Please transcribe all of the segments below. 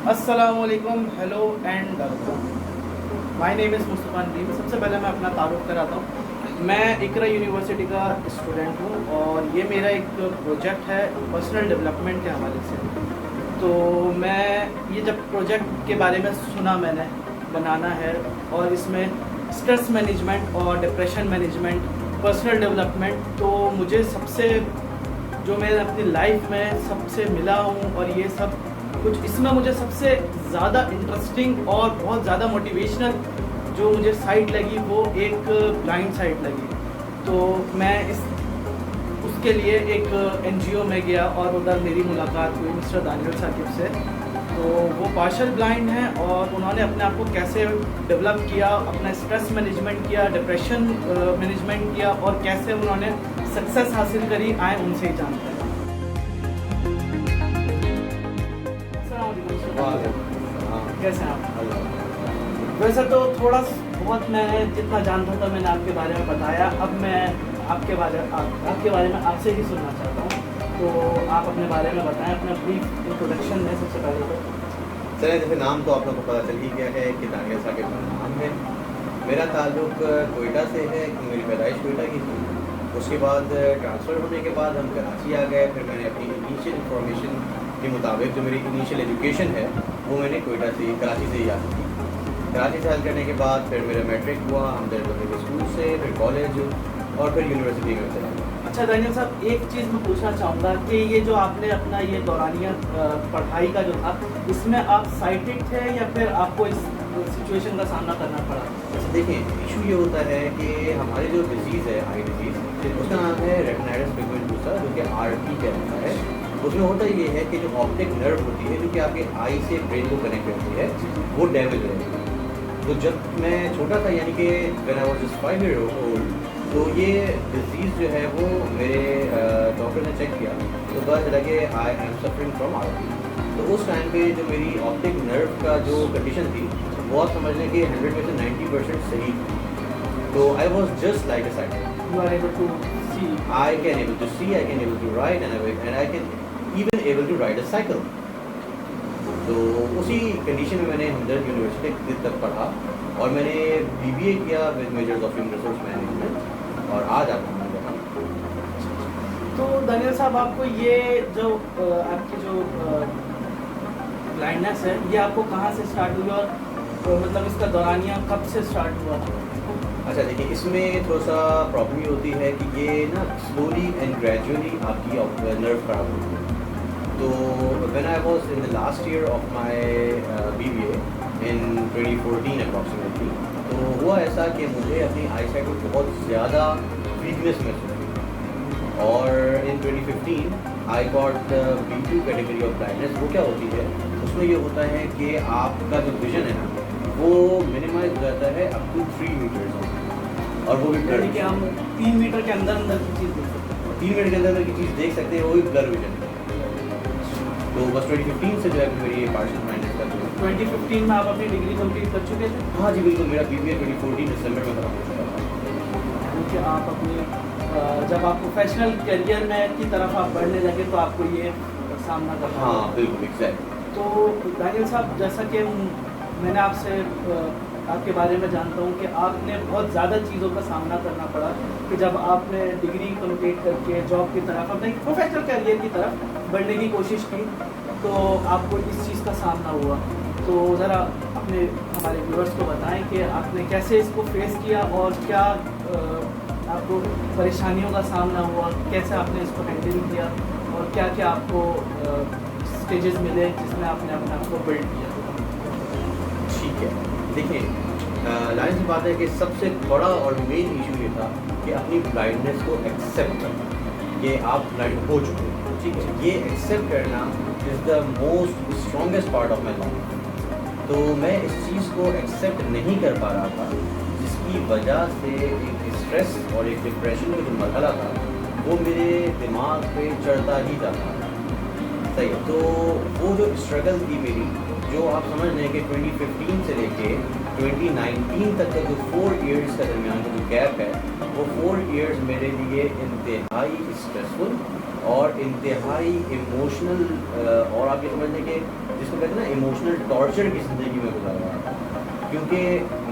अस्सलामुअलैकुम, hello and welcome. My name is Mustafa Nadeem. सबसे पहले मैं अपना तारुफ कराता हूँ। मैं इकरा यूनिवर्सिटी का स्टूडेंट हूँ और ये मेरा एक प्रोजेक्ट है पर्सनल डेवलपमेंट के हवाले से। तो मैं ये जब प्रोजेक्ट के बारे में सुना मैंने बनाना है और इसमें स्ट्रेस मैनेजमेंट और डिप्रेशन मैनेजमेंट, पर्सनल डेवलपमेंट, तो मुझे सबसे जो मैं अपनी लाइफ में सबसे मिला हूँ और ये सब कुछ इसमें मुझे सबसे ज़्यादा इंटरेस्टिंग और बहुत ज़्यादा मोटिवेशनल जो मुझे साइट लगी वो एक ब्लाइंड साइट लगी। तो मैं उसके लिए एक एनजीओ में गया और उधर मेरी मुलाकात हुई मिस्टर दानियल साकिब से। तो वो पार्शल ब्लाइंड हैं और उन्होंने अपने आप को कैसे डेवलप किया, अपना स्ट्रेस मैनेजमेंट किया, डिप्रेशन मैनेजमेंट किया और कैसे उन्होंने सक्सेस हासिल करी, आए उनसे ही जानते हैं। कैसे हैं आप? वैसे तो थोड़ा बहुत मैंने जितना जानता था मैंने आपके बारे में बताया। अब मैं आपके बारे में आपसे ही सुनना चाहता हूँ। तो आप अपने बारे में बताएं, अपना ब्रीफ इंट्रोडक्शन में सबसे पहले तो। चलिए, जैसे नाम तो आप लोगों को पता चल ही गया है कि दानियल साकिब मेरा नाम है। मेरा ताल्लुक कोयटा से है, मेरी पैदाइश कोयटा की थी। उसके बाद ट्रांसफ़र होने के बाद हम कराची आ गए। फिर मैंने अपनी इनिशियल इंफॉर्मेशन के मुताबिक जो मेरी इनिशियल एजुकेशन है वो मैंने कोयटा से कराची से ही हासिल की। कराची से हासिल करने के बाद फिर मेरा मैट्रिक हुआ हमदर्द पब्लिक स्कूल से, फिर कॉलेज और फिर यूनिवर्सिटी में चला गया। अच्छा दानियल साहब, एक चीज़ मैं पूछना चाहूँगा कि ये जो आपने अपना ये दौरानिया पढ़ाई का जो था, इसमें आप साइटेड थे या फिर आपको इस सिचुएशन का सामना करना पड़ा? अच्छा देखिए, इशू ये होता है कि हमारी जो डिज़ीज़ है, आई डिज़ीज़, उसका नाम है रेटिनाइटिस पिगमेंटोसा, जो कि RP कहलाता है। उसमें होता ये है कि जो ऑप्टिक नर्व होती है जो कि आपके आई से ब्रेन को कनेक्ट करती है, वो डैमेज हो जाती है। तो जब मैं छोटा था, यानी कि when I was just 5 year old, तो ये डिज़ीज़ जो है वो मेरे डॉक्टर ने चेक किया तो पता चला कि I am suffering from RP। तो उस टाइम पे जो मेरी ऑप्टिक नर्व का जो कंडीशन थी वो आप समझ लें कि 100 में से 90% सही थी। तो I was just like a cycle. You are able to see. I can able to see, I can able to write, and I can even able to ride a cycle. तो उसी कंडीशन में मैंने हमदर्द university तक पढ़ा और मैंने BBA किया with measures of human resource management और आज आप हमारे यहाँ। तो दानियल साहब, आपको ये जो आपकी जो ब्लाइंडनेस है ये आपको कहाँ से स्टार्ट हुई और मतलब इसका दौरानिया कब से स्टार्ट हुआ? अच्छा देखिए, इसमें थोड़ा सा प्रॉब्लम ये होती है कि ये ना स्लोली एंड ग्रेजुअली आपकी नर्व खराब होती है। तो when I was in the last year of my BBA in 2014 approximately, तो हुआ ऐसा कि मुझे अपनी आई साइट में बहुत ज़्यादा वीकनेस महसूस हुई और इन 2015 I got B2 category of blindness. वो क्या होती है, उसमें ये होता है कि आपका जो विजन है ना वो मिनिमाइज हो जाता है अप टू 3 मीटर्स और वो भी ब्लर। कि हम 3 मीटर के अंदर की चीज़ देख सकते हैं। 3 मिनट के अंदर की चीज़ देख सकते हैं, वो भी ब्लर विजन। तो बस 2015 से जो है मेरी पार्शियल ब्लाइंडनेस का जो 2015 में आप अपनी डिग्री कंप्लीट कर चुके थे? हाँ जी बिल्कुल, मेरा BBA 2014 दिसंबर में खत्म हो चुका था। क्योंकि आप अपनी जब आप प्रोफेशनल करियर में की तरफ आप बढ़ने लगे तो आपको ये सामना करना। हाँ बिल्कुल, एग्जैक्टली। तो दानियल साहब, जैसा कि मैंने आपसे आपके बारे में जानता हूँ कि आपने बहुत ज़्यादा चीज़ों का सामना करना पड़ा कि जब आपने डिग्री कंप्लीट करके जॉब की तरफ, अपने प्रोफेशनल करियर की तरफ बढ़ने की कोशिश की तो आपको इस चीज़ का सामना हुआ। तो ज़रा अपने हमारे व्यूअर्स को बताएं कि आपने कैसे इसको फेस किया और क्या आपको परेशानियों का सामना हुआ, कैसे आपने इसको हैंडल किया और क्या क्या आपको स्टेजेस मिले जिसमें आपने अपने आप को बिल्ड किया। ठीक है, देखिए लाइन से बात है कि सबसे बड़ा और मेन इशू ये था कि अपनी ब्लाइंडनेस को एक्सेप्ट करना कि आप ब्लाइंड हो चुके हैं। ठीक है, ये एक्सेप्ट करना is the most strongest part of my life. तो मैं इस चीज़ को एक्सेप्ट नहीं कर पा रहा था, जिसकी वजह से एक स्ट्रेस और एक डिप्रेशन का जो मरहला था वो मेरे दिमाग पे चढ़ता ही जाता था। सही है, तो वो जो स्ट्रगल थी मेरी, जो आप समझ लें कि 2015 से लेके 2019 तक का जो 4 इयर्स का दरमियान का जो गैप है, वो 4 इयर्स मेरे लिए इंतहाई स्ट्रेसफुल और इंतहाई इमोशनल और आप ये समझ लें कि जिसको कहते हैं ना इमोशनल टॉर्चर की ज़िंदगी में गुजार रहा था, क्योंकि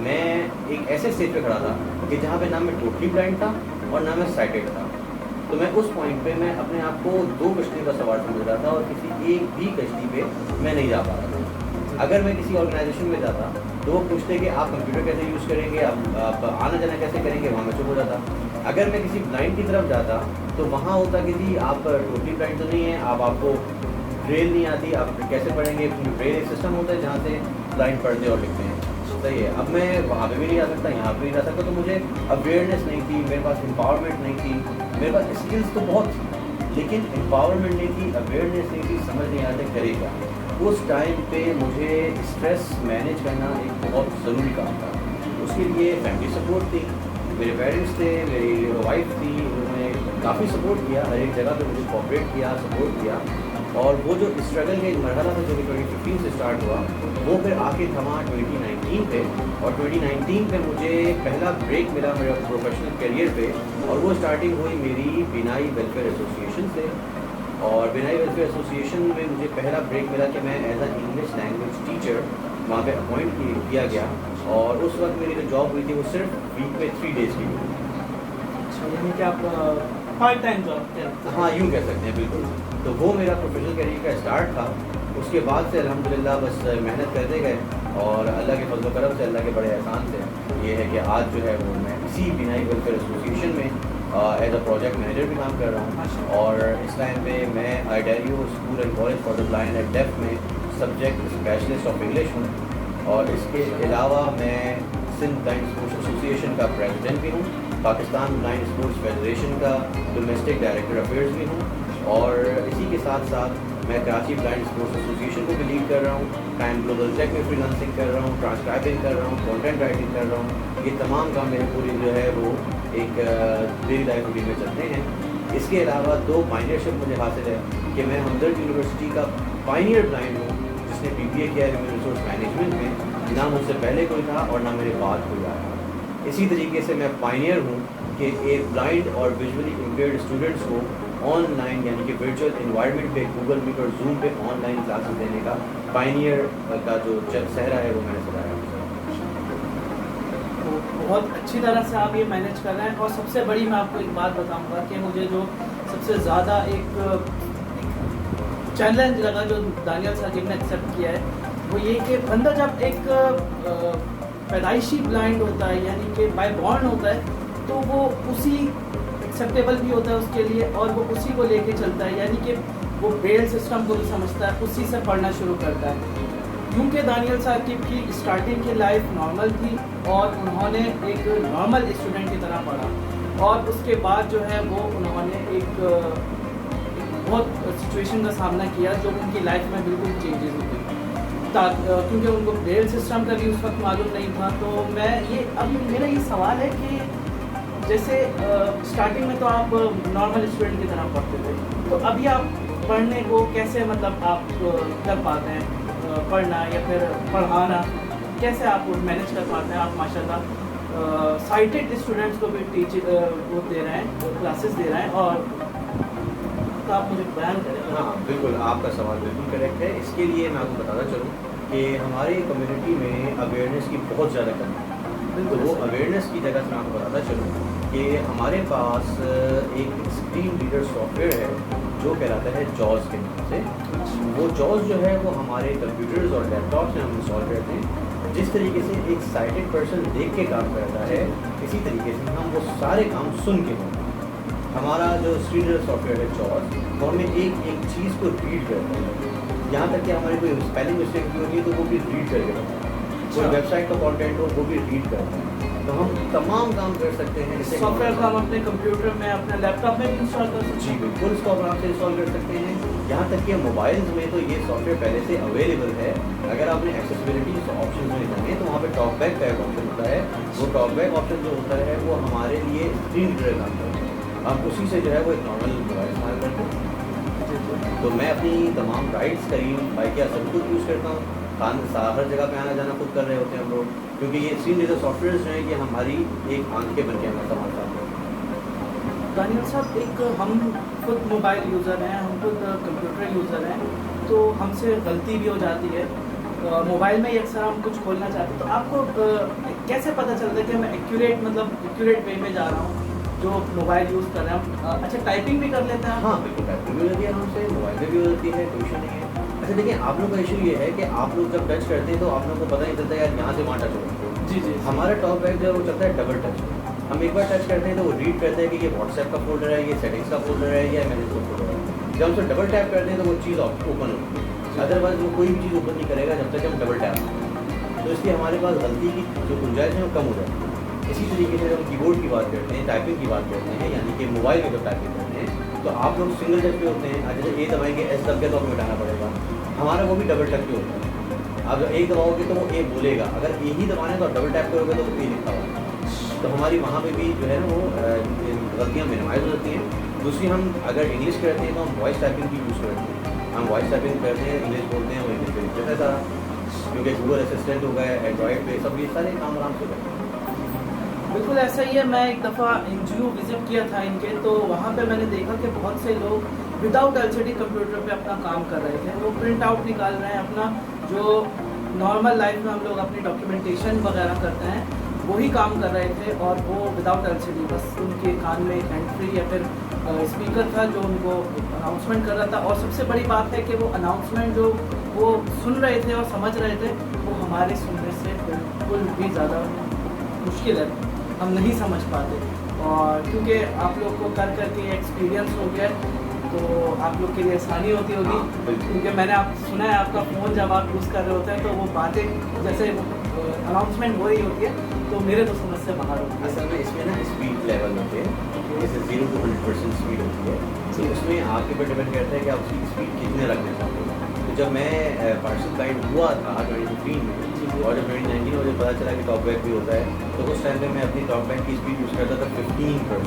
मैं एक ऐसे स्टेज पे खड़ा था कि जहाँ पे ना मैं टोटली ब्लाइंड था और ना मैं साइटेड था। तो मैं उस पॉइंट पे मैं अपने आप को 2 कश्तियों का सवार समझ रहा था और किसी एक भी कश्ती पे मैं नहीं जा पा रहा था। अगर मैं किसी ऑर्गेनाइजेशन में जाता तो वो पूछते कि आप कंप्यूटर कैसे यूज़ करेंगे, आप आना जाना कैसे करेंगे, वहाँ मैं चुप हो जाता। अगर मैं किसी ब्लाइंड की तरफ जाता तो वहाँ होता कि जी आप टोटली ब्लाइंड तो नहीं है, आपको ब्रेल नहीं आती, आप कैसे पढ़ेंगे, क्योंकि ब्रेल एक सिस्टम होता है जहाँ से ब्लाइंड पढ़ते और लिखते हैं। सही है, अब मैं वहाँ पे भी नहीं जा सकता, यहाँ पे नहीं जा सकता, तो मुझे अवेयरनेस नहीं थी, मेरे पास एम्पावरमेंट नहीं थी, मेरे पास स्किल्स तो बहुत थी, लेकिन एम्पावरमेंट नहीं थी, अवेयरनेस नहीं थी, समझ नहीं आता करे क्या। उस टाइम पे मुझे स्ट्रेस मैनेज करना एक बहुत ज़रूरी काम था। उसके लिए फैमिली सपोर्ट थी, मेरे पेरेंट्स थे, मेरी वाइफ थी, उन्होंने काफ़ी सपोर्ट किया, हर एक जगह पे मुझे कोऑपरेट किया, सपोर्ट किया। और वो जो स्ट्रगल का एक मरहला था जो कि 2015 से स्टार्ट हुआ, वो फिर आके थमा 2019 पे, और 2019 पे मुझे पहला ब्रेक मिला मेरा प्रोफेशनल करियर पे, और वो स्टार्टिंग हुई मेरी बिनाई वेलफेयर एसोसिएशन से। और बिनाई वेलफेयर एसोसिएशन में मुझे पहला ब्रेक मिला कि मैं as a English language teacher वहाँ पे अपॉइंट किया गया, और उस वक्त मेरी जो जॉब हुई थी वो सिर्फ वीक में 3 डेज़ की हुई। अच्छा, यानी कि आप पार्ट टाइम जॉब? हाँ, यूँ कह सकते हैं, बिल्कुल। तो वो मेरा प्रोफेशनल करियर का स्टार्ट था। उसके बाद से अल्हम्दुलिल्लाह बस मेहनत करते गए, और अल्लाह के फज़ल करम से, अल्लाह के बड़े एहसान से ये है कि आज जो है वो मैं इसी बिनाई वेलफेयर एसोसिएशन में एज अ प्रोजेक्ट मैनेजर भी काम कर रहा हूँ। और इस टाइम पे मैं Ida Rieu school and college for the blind and deaf में सब्जेक्ट स्पेशलिस्ट ऑफ इंग्लिश हूँ। और इसके अलावा मैं सिंध ब्लाइंड स्पोर्ट्स एसोसिएशन का प्रेसिडेंट भी हूँ, पाकिस्तान ब्लाइंड स्पोर्ट्स फेडरेशन का डोमेस्टिक डायरेक्टर अफेयर्स भी हूँ, और इसी के साथ साथ मैं कराची ब्लाइंड स्पोर्ट्स एसोसिएशन को भी लीड कर रहा हूँ, टाइम ग्लोबल टेक में फ्रीलांसिंग कर रहा हूँ, ट्रांसक्राइबिंग कर रहा हूँ, कंटेंट राइटिंग कर रहा हूँ। ये तमाम काम मेरे पूरी जो है वो एक डेली लाइफ रूटीन में चलते हैं। इसके अलावा 2 पाइनियरशिप मुझे हासिल है कि मैं हमदर्द यूनिवर्सिटी का पाइनियर ब्लाइंड हूँ, जिसने BBA किया है ह्यूमन रिसोर्स मैनेजमेंट में। ना मुझसे पहले कोई था और ना मेरे बाद कोई आया। इसी तरीके से मैं पाइनियर हूँ कि एक ब्लाइंड और विजुअली इम्पेयर्ड स्टूडेंट्स को ऑनलाइन यानी कि वर्चुअल इन्वायरमेंट पे गूगल मीट और जूम पे ऑनलाइन क्लासेस देने का पाइनियर का जो सहरा है वो मैंने सजाया। तो बहुत अच्छी तरह से आप ये मैनेज कर रहे हैं। और सबसे बड़ी मैं आपको एक बात बताऊंगा कि मुझे जो सबसे ज़्यादा एक चैलेंज लगा जो दानियल साकिब ने एक्सेप्ट किया है, वो ये कि बंदा जब एक पैदाइशी ब्लाइंड होता है यानी कि बाय बॉर्न होता है, तो वो उसी एक्सेप्टेबल भी होता है उसके लिए, और वो उसी को लेके चलता है, यानी कि वो ब्रेल सिस्टम को भी समझता है, उसी से पढ़ना शुरू करता है। क्योंकि दानियल साकिब की स्टार्टिंग की लाइफ नॉर्मल थी और उन्होंने एक नॉर्मल स्टूडेंट की तरह पढ़ा, और उसके बाद जो है वो उन्होंने एक बहुत सिचुएशन का सामना किया जो उनकी लाइफ में बिल्कुल चेंजेस हो गई, क्योंकि उनको ब्रेल सिस्टम का भी उस वक्त मालूम नहीं था। तो मैं ये अब मेरा ये सवाल है कि जैसे स्टार्टिंग में तो आप नॉर्मल स्टूडेंट की तरह पढ़ते थे, तो अभी आप पढ़ने को कैसे मतलब आप कर पाते हैं, पढ़ना या फिर पढ़ाना कैसे आप मैनेज कर पाते हैं? आप माशाल्लाह साइटेड स्टूडेंट्स को भी वो दे रहे हैं, क्लासेस दे रहे हैं, और तो आप मुझे बयान करें। हाँ बिल्कुल, आपका सवाल बिल्कुल करेक्ट है। इसके लिए मैं आपको बताना चलूँ कि हमारी कम्युनिटी में अवेयरनेस की बहुत ज़्यादा कमी है। तो वो अवेयरनेस की जगह से मैं आपको बताना चलूँ कि हमारे पास एक स्क्रीन रीडर सॉफ्टवेयर है जो कहलाता है जॉज के नाम से। वो जॉज जो है वो हमारे कंप्यूटर्स और लैपटॉप्स में हम इंस्टॉल करते हैं। जिस तरीके से एक साइटेड पर्सन देख के काम करता है, इसी तरीके से हम वो सारे काम सुन के करते हैं। हमारा जो स्क्रीन रीडर सॉफ्टवेयर है जॉज, वो हमें एक एक चीज़ को रीड करता है, यहाँ तक कि हमारी कोई स्पेलिंग मिस्टेक भी होगी तो वो भी रीड करके बताता है, कोई वेबसाइट का कंटेंट हो वो भी रीड करता है। तो हम तमाम काम कर सकते हैं। इस सॉफ्टवेयर को हम अपने कंप्यूटर में, अपने लैपटॉप में भी इंस्टॉल कर सकते हैं। जी बिल्कुल, इसको आप आराम से इंस्टॉल कर सकते हैं। यहाँ तक कि मोबाइल्स में तो ये सॉफ्टवेयर पहले से अवेलेबल है। अगर आपने एक्सेसिबिलिटी ऑप्शन में जाए तो वहाँ पे टॉक बैक का एक ऑप्शन होता है। वो टॉक बैक ऑप्शन जो होता है वो हमारे लिए स्क्रीन रीडर काम करता है। हम उसी से जो है वो एक नॉर्मल मोबाइल इस्तेमाल करते हैं। तो मैं अपनी तमाम राइट्स करीब बाइक या सब कुछ यूज़ करता हूँ। हर जगह पे आना जाना खुद कर रहे होते हैं हम लोग, क्योंकि ये स्क्रीन रीडर सॉफ्टवेयर जो है ये हमारी एक आंखें बन के हमारे साथ साथ दानियल साहब, एक हम खुद मोबाइल यूज़र हैं, हम खुद कंप्यूटर यूज़र हैं, तो हमसे गलती भी हो जाती है। मोबाइल में ही अक्सर हम कुछ खोलना चाहते हैं, तो आपको कैसे पता चलता है कि मैं एक्यूरेट वे में जा रहा हूँ जो मोबाइल यूज़ कर रहे हैं हम? अच्छा, टाइपिंग भी कर लेते हैं? हाँ बिल्कुल, टाइपिंग भी हो जाती है आराम से, मोबाइल में भी हो जाती है, कोई इशू नहीं है। अच्छा देखिए, आप लोग का इशू ये है कि आप लोग जब टच करते हैं तो आप लोग को पता नहीं चलता यार यहाँ से वहाँ टच हो रहा है। जी जी। हमारा टॉप बैग जो है वो चलता है डबल टच। हम एक बार टच करते हैं तो वो रीड करते हैं कि ये व्हाट्सएप का फोल्डर है, ये सेटिंग्स का फोल्डर है, या मैसेज का फोल्डर है। जब हम उसे डबल टैप करते हैं तो वो चीज़ ओपन होती है, अदरवाइज वो कोई भी चीज़ ओपन नहीं करेगा जब तक हम डबल टैप करें। तो इसलिए हमारे पास गलती की जो गुंजाइश है वो कम हो जाती है। इसी तरीके से जब हम कीबोर्ड की बात करते हैं, टाइपिंग की बात करते हैं, यानी कि मोबाइल में जब टाइपिंग करते हैं तो आप लोग सिंगल टच पे होते हैं। जैसे ए दबाएंगे, एस दब के तो हमें मिटाना पड़ेगा। हमारा वो भी डबल टच पे होता है। आप जब एक दबाओगे तो वो ए बोलेगा, अगर ए ही दबाने तो आप डबल टैप करोगे तो वो ए लिखा होगा। तो हमारी वहाँ पे भी जो है ना वो गलतियाँ मिनिमाइज हो जाती हैं। दूसरी, हम अगर इंग्लिश करते हैं तो हम वॉइस टाइपिंग की यूज़ करते हैं। हम वॉइस टाइपिंग करते हैं, इंग्लिश बोलते हैं, वो इंग्लिश पे लिखते हैं सारा, क्योंकि गूगल असिस्टेंट हो गया, एंड्रॉइड पे, सब ये सारे काम आराम से करते हैं। बिल्कुल ऐसा ही है। मैं एक दफ़ा एनजीओ विज़िट किया था इनके, तो वहाँ पे मैंने देखा कि बहुत से लोग विदाउट एलसीडी कंप्यूटर पे अपना काम कर रहे थे। वो प्रिंट आउट निकाल रहे हैं अपना, जो नॉर्मल लाइफ में हम लोग अपनी डॉक्यूमेंटेशन वगैरह करते हैं वही काम कर रहे थे, और वो विदाउट एलसीडी। बस उनके कान में एक हैंड फ्री या फिर स्पीकर था जो उनको अनाउंसमेंट कर रहा था। और सबसे बड़ी बात है कि वो अनाउंसमेंट जो वो सुन रहे थे और समझ रहे थे, वो हमारे सुनने से बिल्कुल भी ज़्यादा मुश्किल है, हम नहीं समझ पाते। और क्योंकि आप लोग को कर करके एक्सपीरियंस हो गया है, तो आप लोग के लिए आसानी होती होगी। क्योंकि मैंने आप सुना है आपका फ़ोन जब आप यूज़ कर रहे होते हैं तो वो बातें जैसे अनाउंसमेंट हो रही होती है तो मेरे तो समझ से बाहर होती है। असल में इसमें ना स्पीड लेवल होते हैं, जैसे 0 to 100% स्पीड होती है। तो उसमें आपके ऊपर डिपेंड करता है कि आप उसकी स्पीड कितने रखना चाहते हैं। तो जब मैं पार्सल गाइड हुआ था 2015 में, और जब 2019 में मुझे पता चला कि टॉक बैक भी होता है, तो उस टाइम पे मैं अपनी टॉक बैक की स्पीड यूज़ करता था 15%,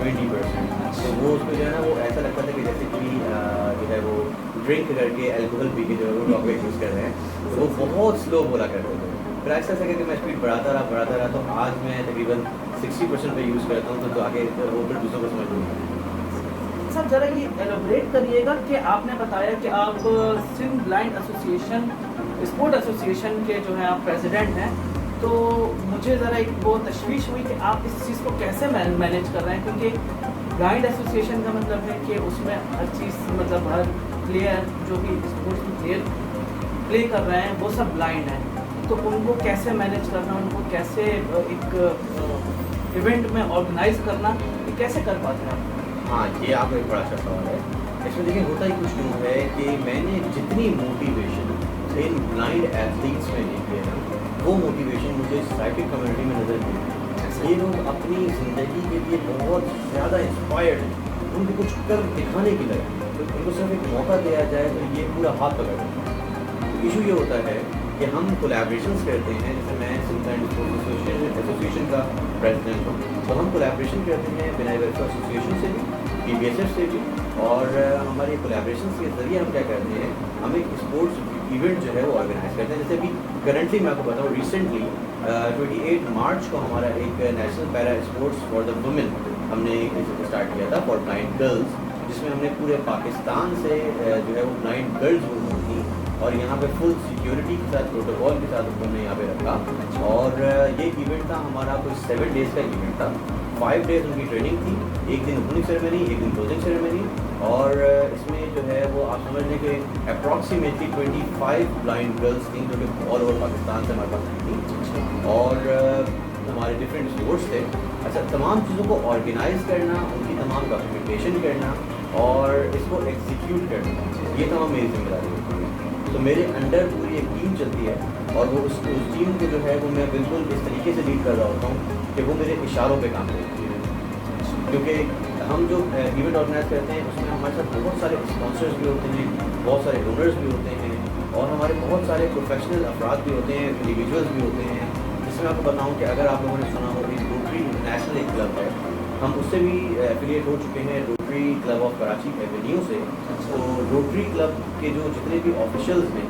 20%। तो वो उसमें जो है ना वो ऐसा लगता था कि जैसे कि जो है वो ड्रिंक करके अल्कोहल पी के जो है वो टॉक बैक यूज़ कर रहे हैं, तो वो बहुत स्लो बोला करते थे। फिर ऐसा ऐसा करके मैं स्पीड बढ़ाता रहा, तो आज मैं तकरीबन 60% पे यूज़ करता हूँ। तो आगे वो फिर दूसरों को समझ लूँगा। सर ज़रा ये एलोबरेट करिएगा कि आपने बताया कि आप Sindh blind association, sport association के जो हैं आप प्रेसिडेंट हैं, तो मुझे ज़रा एक वो तशवीश हुई कि आप इस चीज़ को कैसे मैनेज कर रहे हैं। क्योंकि ब्लाइंड एसोसिएशन का मतलब है कि उसमें हर चीज़, मतलब हर प्लेयर जो भी स्पोर्ट्स में प्लेयर प्ले कर रहे हैं वो सब ब्लाइंड हैं, तो उनको कैसे मैनेज करना, उनको कैसे एक इवेंट में ऑर्गेनाइज करना, ये कैसे कर पाते हैं आप? हाँ, ये आपका एक बड़ा अच्छा सवाल है। इसमें देखिए होता ही कुछ यूँ है कि मैंने जितनी मोटिवेशन इन ब्लाइंड एथलीट्स में देखी है ना, वो मोटिवेशन मुझे साइकिल कम्युनिटी में नज़र नहीं आई। ये लोग अपनी ज़िंदगी के लिए बहुत ज़्यादा इंस्पायर्ड हैं, उनको कुछ कर दिखाने की लगे, तो उनको सिर्फ एक मौका दिया जाए तो ये पूरा हाथ पकड़ लेते हैं। इशू ये होता है कि हम कोलैबोरेशंस करते हैं, जैसे मैं सिंध ब्लाइंड स्पोर्ट्स एसोसिएशन का प्रेसिडेंट हूँ, तो हम कोलैबोरेशन करते हैं विनायक वेलफेयर एसोसिएशन से भी, PBSF से भी, और हमारे कोलैबोरेशन के ज़रिए हम क्या करते हैं, हम एक स्पोर्ट्स इवेंट जो है वो ऑर्गेनाइज करते हैं। जैसे अभी करंटली मैं आपको बताऊँ, रिसेंटली 28 मार्च को हमारा एक national para sports for the women हमने स्टार्ट किया था फॉर ब्लाइंड गर्ल्स, जिसमें हमने पूरे पाकिस्तान से जो है वो ब्लाइंड गर्ल्स वो थी, और यहाँ पे फुल सिक्योरिटी के साथ, प्रोटोकॉल के साथ हमने यहाँ पे रखा। और ये इवेंट था हमारा कोई 7 डेज़ का इवेंट था। 5 डेज़ उनकी ट्रेनिंग थी, एक दिन ओपनिंग सेरेमनी, एक दिन क्लोजिंग सेरेमनी, और इसमें जो है वो आप समझ लें कि अप्रॉक्सीमेटली 25 ब्लाइंड गर्ल्स थी जो कि ऑल ओवर पाकिस्तान से हमारे पास आई थी, और हमारे डिफरेंट स्पोर्ट्स थे। अच्छा, तमाम चीज़ों को ऑर्गेनाइज़ करना, उनकी तमाम डॉक्यूमेंटेशन करना और इसको एग्जीक्यूट करना, ये तमाम मेरी जिम्मेदारी होती है। तो मेरे अंडर पूरी एक टीम चलती है, और वो उस टीम को जो है वो मैं बिल्कुल इस तरीके से लीड कर रहा होता हूँ कि वो मेरे इशारों पे काम करती है। क्योंकि हम जो इवेंट ऑर्गेनाइज करते हैं उसमें हमारे साथ बहुत सारे स्पॉन्सर्स भी होते हैं, बहुत सारे डोनर्स भी होते हैं, और हमारे बहुत सारे प्रोफेशनल अफराद भी होते हैं, इंडिविजुअल्स भी होते हैं। जिसमें आपको बताऊँ कि अगर आप लोगों ने सुना हो, एक रोटरी इंटरनेशनल एक क्लब है, हम उससे भी एफिलिएट हो चुके हैं, rotary club of Karachi Avenue से। तो रोटरी क्लब के जो जितने भी ऑफिशियल्स हैं,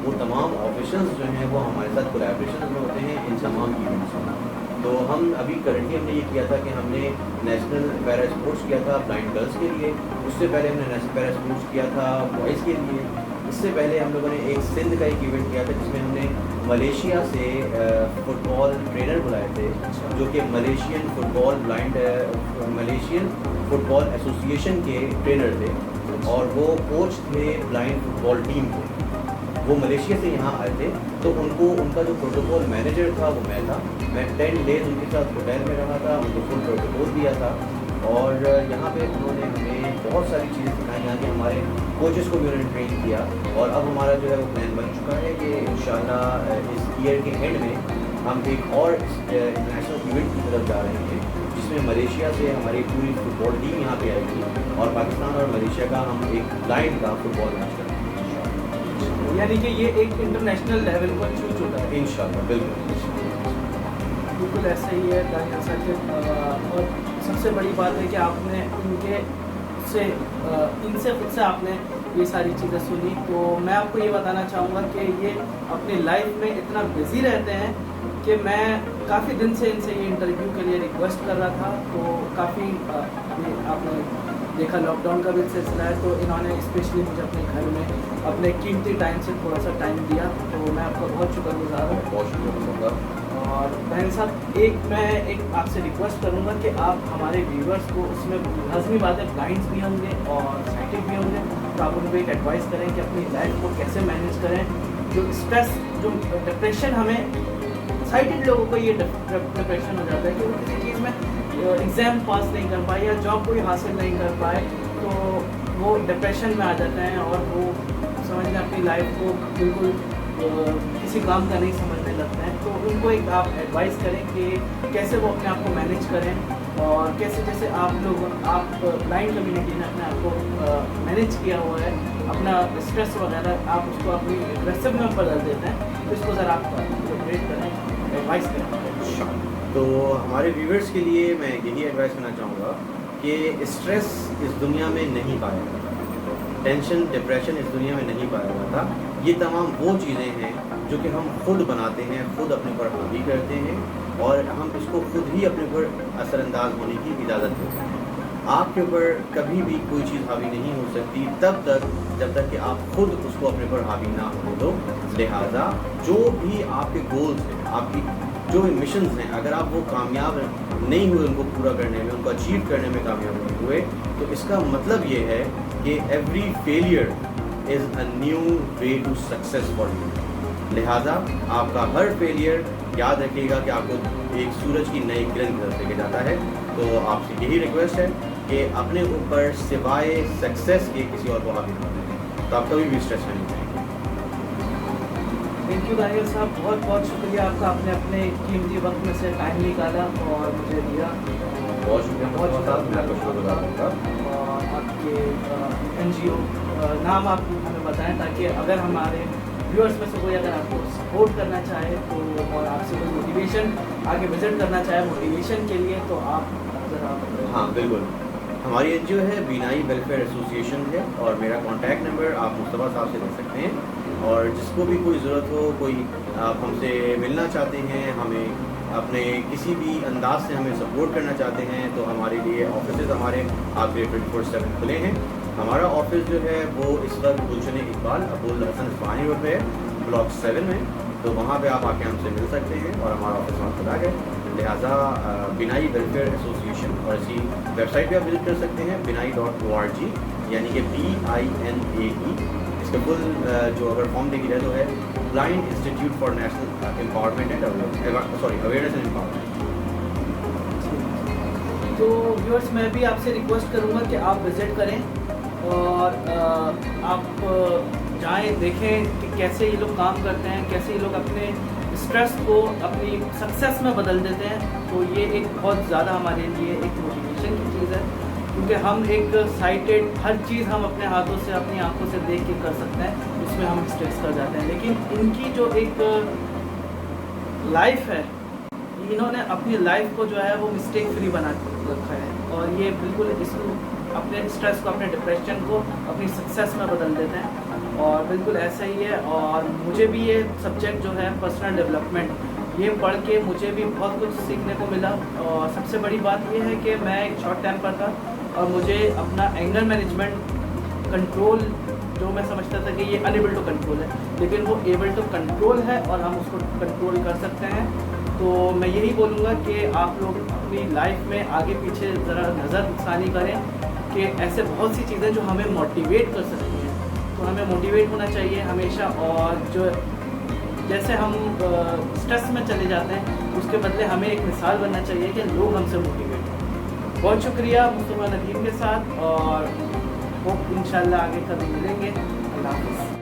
वो तमाम ऑफिशियल्स जो हैं वो हमारे साथ कोलैबोरेशन में होते हैं इन तमाम इवेंट्स में। तो हम अभी करंटली हमने ये किया था कि हमने नेशनल पैरा स्पोर्ट्स किया था ब्लाइंड गर्ल्स के लिए, उससे पहले हमने नेशनल पैरा स्पोर्ट्स किया था बॉयज़ के लिए, इससे पहले हम लोगों ने एक सिंध का एक इवेंट किया था जिसमें हमने मलेशिया से फुटबॉल ट्रेनर बुलाए थे, जो कि मलेशियन फुटबॉल एसोसिएशन के ट्रेनर थे और वो कोच थे ब्लाइंड फुटबॉल टीम के। वो मलेशिया से यहाँ आए थे, तो उनका जो प्रोटोकॉल मैनेजर था वो मैं था। मैं 10 डेज़ उनके साथ होटल में रहा था, उनको फुल प्रोटोकॉल दिया था और यहाँ पे उन्होंने हमें बहुत सारी चीज़ें सिखाई। यहाँ के हमारे कोचेस को भी उन्होंने ट्रेन किया और अब हमारा जो है वो प्लान बन चुका है कि इंशाल्लाह इस ईयर के एंड में हम एक और इंटरनेशनल इवेंट की तरफ जा रहे हैं, जिसमें मलेशिया से हमारी पूरी फुटबॉल टीम यहाँ पे आएगी और पाकिस्तान और मलेशिया का हम एक ब्लाइंड का फुटबॉल मैच करेंगे। यानी कि ये एक इंटरनेशनल लेवल पर छू चुका है इंशाल्लाह, बिल्कुल ऐसा ही है दानिया साकिब। और सबसे बड़ी बात है कि आपने इनसे खुद से आपने ये सारी चीज़ें सुनी। तो मैं आपको ये बताना चाहूँगा कि ये अपनी लाइफ में इतना बिज़ी रहते हैं कि मैं काफ़ी दिन से इनसे ये इंटरव्यू के लिए रिक्वेस्ट कर रहा था। तो काफ़ी अभी आपने देखा लॉकडाउन का भी सिलसिला है, तो इन्होंने स्पेशली मुझे अपने घर में अपने कीमती टाइम से थोड़ा सा टाइम दिया, तो मैं आपका बहुत शुक्रगुजार हूँ। बहुत शुक्रिया। और बहन साहब मैं एक आपसे रिक्वेस्ट करूँगा कि आप हमारे व्यूवर्स को, उसमें लाजमी बात है ब्लाइंड्स भी होंगे और साइटिक भी होंगे, तो आप उनको एक एडवाइस करें कि अपनी लाइफ को कैसे मैनेज करें। जो स्ट्रेस, जो डिप्रेशन, हमें साइटेड लोगों को ये डिप्रेशन हो जाता है कि वो किसी चीज़ में एग्ज़ाम पास नहीं कर पाए या जॉब कोई हासिल नहीं कर पाए, तो वो डिप्रेशन में आ जाते हैं और वो समझने अपनी लाइफ को बिल्कुल किसी काम का नहीं समझने लगते हैं। तो उनको एक आप एडवाइस करें कि कैसे वो अपने आप को मैनेज करें और कैसे, जैसे आप ब्लाइंड कम्युनिटी ने अपने आप को मैनेज किया हुआ है, अपना स्ट्रेस वगैरह आप उसको अपनी एग्रेसिव में बदल देते हैं, तो इसको ज़रा आप अपडेट करें, एडवाइस करें। तो हमारे व्यूवर्स के लिए मैं यही एडवाइस करना चाहूँगा कि स्ट्रेस इस दुनिया में नहीं पाया जाता, टेंशन डिप्रेशन इस दुनिया में नहीं पाया जाता। ये तमाम वो चीज़ें हैं जो कि हम खुद बनाते हैं, खुद अपने ऊपर हावी करते हैं और हम इसको खुद ही अपने ऊपर असरअंदाज होने की इजाज़त देते हैं। आपके ऊपर कभी भी कोई चीज़ हावी नहीं हो सकती जब तक कि आप खुद उसको अपने ऊपर हावी ना होने दो। लिहाजा जो भी आपके गोल्स हैं, आपकी जो भी मिशंस हैं, अगर आप वो कामयाब नहीं हुए उनको पूरा करने में, उनको अचीव करने में कामयाब नहीं हुए, तो इसका मतलब ये है कि every failure is a new way to success for you. लिहाजा आपका हर फेलियर याद रखिएगा कि आपको एक सूरज की नई किरण की तरफ लेके जाता है। तो आपसे यही रिक्वेस्ट है कि अपने ऊपर सिवाय सक्सेस के किसी और को हावी ना करें, तो आप कभी भी स्ट्रेस में नहीं जाएंगे। थैंक यू दानियल साहब, बहुत बहुत शुक्रिया आपका, आपने अपने कीमती वक्त में से टाइम निकाला और मुझे दिया। बहुत शुक्रिया, बहुत शुक्रिया, मैं आपका शुक्रगुजार हूँ। और आपके NGO नाम आप हमें बताएं, ताकि अगर हमारे व्यूअर्स में से कोई अगर आपको सपोर्ट करना चाहे तो, और आपसे कोई मोटिवेशन आगे विजिट करना चाहे मोटिवेशन के लिए, तो आप ज़रा। हाँ बिल्कुल, हमारी NGO है बीनाई वेलफेयर एसोसिएशन है और मेरा कॉन्टैक्ट नंबर आप मुस्तफ़ा साहब से ले सकते हैं। और जिसको भी कोई ज़रूरत हो, कोई आप हमसे मिलना चाहते हैं, हमें अपने किसी भी अंदाज से हमें सपोर्ट करना चाहते हैं, तो हमारे लिए ऑफिसेज़ हमारे आपके 24/7 खुले हैं। हमारा ऑफिस जो है वो इस वक्त गुलशन इकबाल अबुल हसन इस्फहानी रोड पे है, ब्लॉक 7 में, तो वहाँ पे आप आके हमसे मिल सकते हैं और हमारा ऑफिस वहाँ खुला है। लिहाजा बीनाई वेलफेयर एसोसिएशन और इसी वेबसाइट पे आप विजिट कर सकते हैं binai.org, यानी कि BINAE। इसका फुल जो अगर फॉर्म देखी जाए तो है blind institute for national empowerment and awareness and empowerment. तो व्यूअर्स, मैं भी आपसे रिक्वेस्ट करूँगा कि आप विज़िट करें और आप जाएं, देखें कि कैसे ये लोग काम करते हैं, कैसे ये लोग अपने स्ट्रेस को अपनी सक्सेस में बदल देते हैं। तो ये एक बहुत ज़्यादा हमारे लिए एक मोटिवेशन की चीज़ है, क्योंकि हम एक साइटेड हर चीज़ हम अपने हाथों से, अपनी आंखों से देख के कर सकते हैं, उसमें हम स्ट्रेस कर जाते हैं। लेकिन इनकी जो एक लाइफ है, इन्होंने अपनी लाइफ को जो है वो मिस्टेक फ्री बना रखा है और ये बिल्कुल इसको, अपने स्ट्रेस को, अपने डिप्रेशन को अपनी सक्सेस में बदल देते हैं। और बिल्कुल ऐसा ही है। और मुझे भी ये सब्जेक्ट जो है पर्सनल डेवलपमेंट, ये पढ़ के मुझे भी बहुत कुछ सीखने को मिला। और सबसे बड़ी बात ये है कि मैं एक शॉर्ट टेम्पर था और मुझे अपना एंगर मैनेजमेंट कंट्रोल जो मैं समझता था कि ये अनएबल टू कंट्रोल है, लेकिन वो एबल टू कंट्रोल है और हम उसको कंट्रोल कर सकते हैं। तो मैं यही बोलूँगा कि आप लोग अपनी लाइफ में आगे पीछे ज़रा नज़रसानी करें कि ऐसे बहुत सी चीज़ें जो हमें मोटिवेट कर सकती हैं, तो हमें मोटिवेट होना चाहिए हमेशा। और जो जैसे हम स्ट्रेस में चले जाते हैं, उसके बदले हमें एक मिसाल बनना चाहिए कि लोग हमसे मोटिवेट हों। बहुत शुक्रिया मुस्तफ़ा नदीम के साथ, और होप इंशाल्लाह आगे कभी मिलेंगे। अल्लाह हाफ़िज़।